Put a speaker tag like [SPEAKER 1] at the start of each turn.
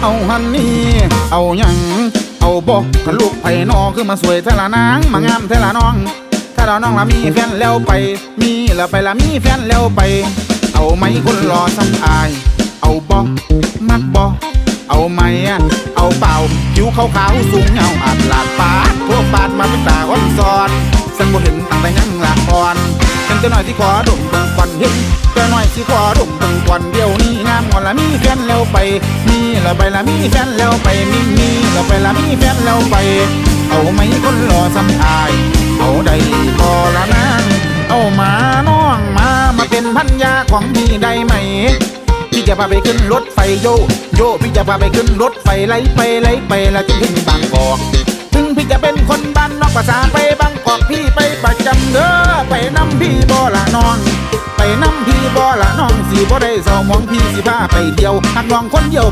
[SPEAKER 1] เอาฮันนี่เอาหยังเอาบอกกันลูกไผ่นอคือมาสวยเทละนางมางามเทละน้องถ้าเราน้องละมีแฟนแล้วไปมีละไปละมีแฟนแล้วไปเอาไหมคนรอซ้ำอายเอาบอกมักบอกเอาไหมเอาเปล่าผิวขาวๆสูงเงาอาบลาดปาดพวกปาดมาเป็นตาอ่อนซ้อนฉันบ่เห็นตั้งแต่ยังละอ่อนเป็นตัวน้อยที่ขอดมเบิ่งก่อนเห็นตัวน้อยที่ขอดมเบิ่งก่อนเดี๋ยวนี้งามก่อนละมีแฟนแล้วไปมีละไปละมีแฟนแล้วไปมีละไปละมีแฟนแล้วไปเอาไหมคนรอซ้ำอายเอาได้พอละนางเอามาน้องมาเป็นพันยาของพี่ได้ไหมพี่จะพาไปขึ้นรถไฟโยพี่จะพาไปขึ้นรถไฟไล่ไปแล้วจะถึงบางกอกถึงพี่จะเป็นคนบ้านนอกภาษาไปบางกอกพี่ไปประจำเด้อไปน้ำพี่บ่ละน้องไปน้ำพี่บ่ละน้องสิบ่ได้เศร้าหมองพี่สิพาไปเดียวหักน้องคนเดียว